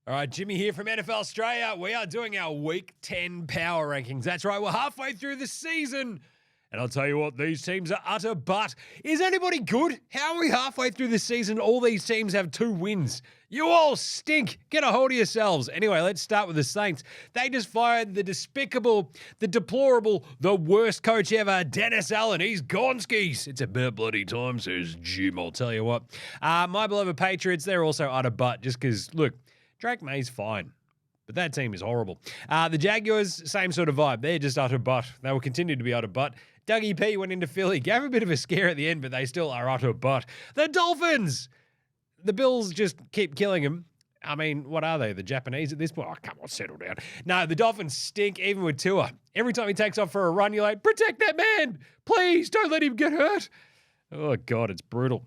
All right, Jimmy here from NFL Straya. We are doing our Week 10 power rankings. That's right, we're halfway through the season. And I'll tell you what, these teams are utter butt. Is anybody good? How are we halfway through the season? All these teams have 2 wins. You all stink. Get a hold of yourselves. Anyway, let's start with the Saints. They just fired the despicable, the deplorable, the worst coach ever, Dennis Allen. He's gone skis. It's about bloody time, says Jim, I'll tell you what. My beloved Patriots, they're also utter butt just because, look, Drake May's fine, but that team is horrible. The Jaguars, same sort of vibe. They're just utter butt. They will continue to be utter butt. Dougie P went into Philly, gave a bit of a scare at the end, but they still are utter butt. The Dolphins! The Bills just keep killing them. I mean, what are they? The Japanese at this point? Oh, come on, settle down. No, the Dolphins stink, even with Tua. Every time he takes off for a run, you're like, protect that man! Please, don't let him get hurt! Oh, God, it's brutal.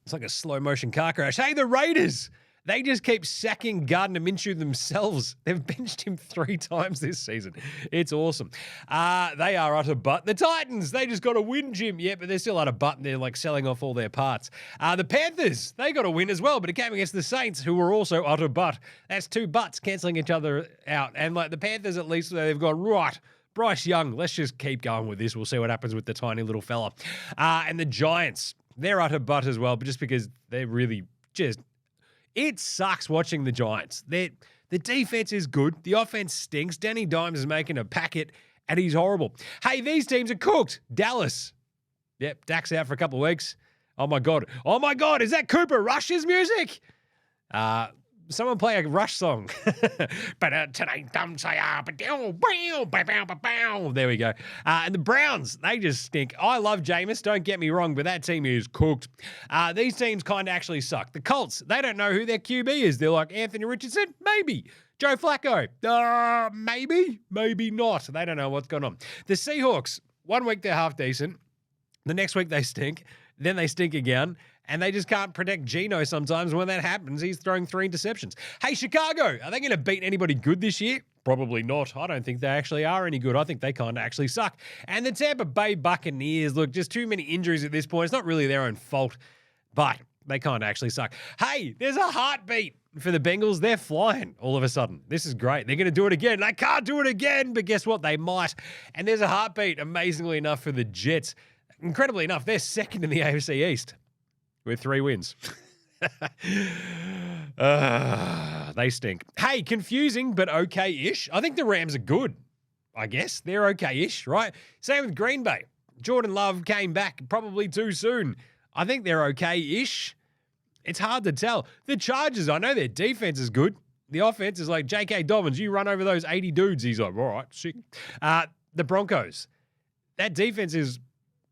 It's like a slow-motion car crash. Hey, the Raiders! They just keep sacking Gardner Minshew themselves. They've benched him 3 times this season. It's awesome. They are utter butt. The Titans, they just got a win, Jim. Yeah, but they're still utter butt and they're like selling off all their parts. The Panthers, they got a win as well, but it came against the Saints, who were also utter butt. That's 2 butts cancelling each other out. And like the Panthers, at least they've gone, right, Bryce Young, let's just keep going with this. We'll see what happens with the tiny little fella. And the Giants, they're utter butt as well, but just because they're really just... It sucks watching the Giants. The defense is good. The offense stinks. Danny Dimes is making a packet, and he's horrible. Hey, these teams are cooked. Dallas. Yep, Dak's out for a couple of weeks. Oh, my God. Oh, my God. Is that Cooper Rush's music? Someone play a Rush song. There we go. And the Browns, they just stink. I love Jameis, don't get me wrong, but that team is cooked. These teams kind of actually suck. The Colts, they don't know who their QB is. They're like, Anthony Richardson? Maybe. Joe Flacco? Maybe. Maybe not. They don't know what's going on. The Seahawks, 1 week they're half decent. The next week they stink. Then they stink again. And they just can't protect Geno sometimes. When that happens, he's throwing 3 interceptions. Hey, Chicago, are they going to beat anybody good this year? Probably not. I don't think they actually are any good. I think they kind of actually suck. And the Tampa Bay Buccaneers, look, just too many injuries at this point. It's not really their own fault, but they kind of actually suck. Hey, there's a heartbeat for the Bengals. They're flying all of a sudden. This is great. They're going to do it again. They can't do it again, but guess what? They might. And there's a heartbeat, amazingly enough, for the Jets. Incredibly enough, they're second in the AFC East. With 3 wins. They stink. Hey, confusing, but okay-ish. I think the Rams are good, I guess. They're okay-ish, right? Same with Green Bay. Jordan Love came back probably too soon. I think they're okay-ish. It's hard to tell. The Chargers, I know their defense is good. The offense is like, J.K. Dobbins, you run over those 80 dudes. He's like, all right, sick. The Broncos, that defense is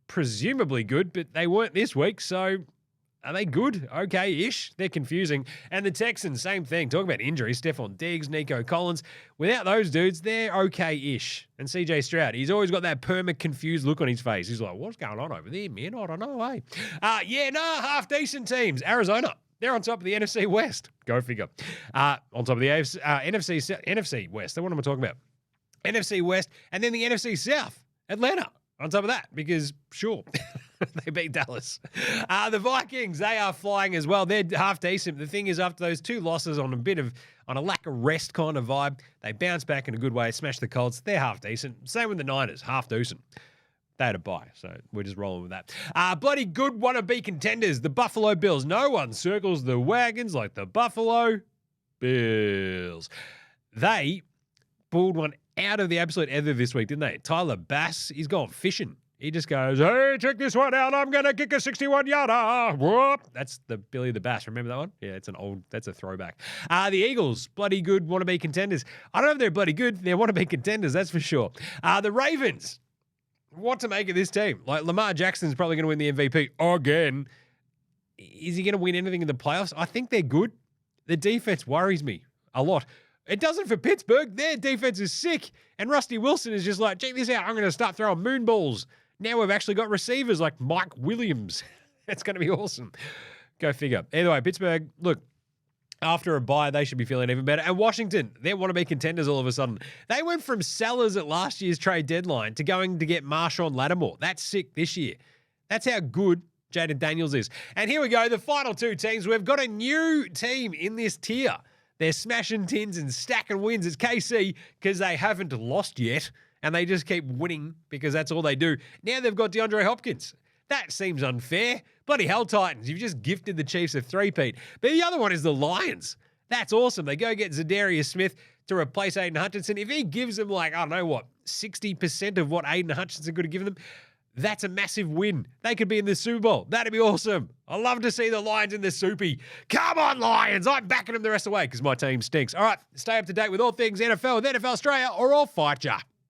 presumably good, but they weren't this week, so... Are they good? Okay-ish. They're confusing. And the Texans, same thing. Talk about injuries. Stephon Diggs, Nico Collins. Without those dudes, they're okay-ish. And CJ Stroud, he's always got that confused look on his face. He's like, what's going on over there, man? I don't know, eh? Half-decent teams. Arizona, they're on top of the NFC West. Go figure. On top of the NFC West. What am I talking about? NFC West, and then the NFC South. Atlanta on top of that, because sure. They beat Dallas. The Vikings, they are flying as well. They're half decent. The thing is, after those 2 losses on a lack of rest kind of vibe, they bounce back in a good way, smash the Colts. They're half decent. Same with the Niners, half decent. They had a bye, so we're just rolling with that. Bloody good wannabe contenders, the Buffalo Bills. No one circles the wagons like the Buffalo Bills. They pulled one out of the absolute ether this week, didn't they? Tyler Bass, he's gone fishing. He just goes, hey, check this one out. I'm going to kick a 61-yarder. Whoop. That's the Billy the Bass. Remember that one? Yeah, that's a throwback. The Eagles, bloody good wannabe contenders. I don't know if they're bloody good. They're wannabe contenders, that's for sure. The Ravens, what to make of this team? Like, Lamar Jackson's probably going to win the MVP again. Is he going to win anything in the playoffs? I think they're good. The defense worries me a lot. It doesn't for Pittsburgh. Their defense is sick. And Rusty Wilson is just like, check this out. I'm going to start throwing moon balls. Now we've actually got receivers like Mike Williams. It's going to be awesome. Go figure. Either way, Pittsburgh, look, after a bye, they should be feeling even better. And Washington, they want to be contenders all of a sudden. They went from sellers at last year's trade deadline to going to get Marshawn Lattimore. That's sick this year. That's how good Jaden Daniels is. And here we go, the final 2 teams. We've got a new team in this tier. They're smashing tins and stacking wins. It's KC because they haven't lost yet, and they just keep winning because that's all they do. Now they've got DeAndre Hopkins. That seems unfair. Bloody hell, Titans. You've just gifted the Chiefs a three-peat. But the other one is the Lions. That's awesome. They go get Zadarius Smith to replace Aiden Hutchinson. If he gives them 60% of what Aiden Hutchinson could have given them, that's a massive win. They could be in the Super Bowl. That'd be awesome. I love to see the Lions in the Soupy. Come on, Lions. I'm backing them the rest of the way because my team stinks. All right, stay up to date with all things NFL with NFL Australia or I'll fight ya.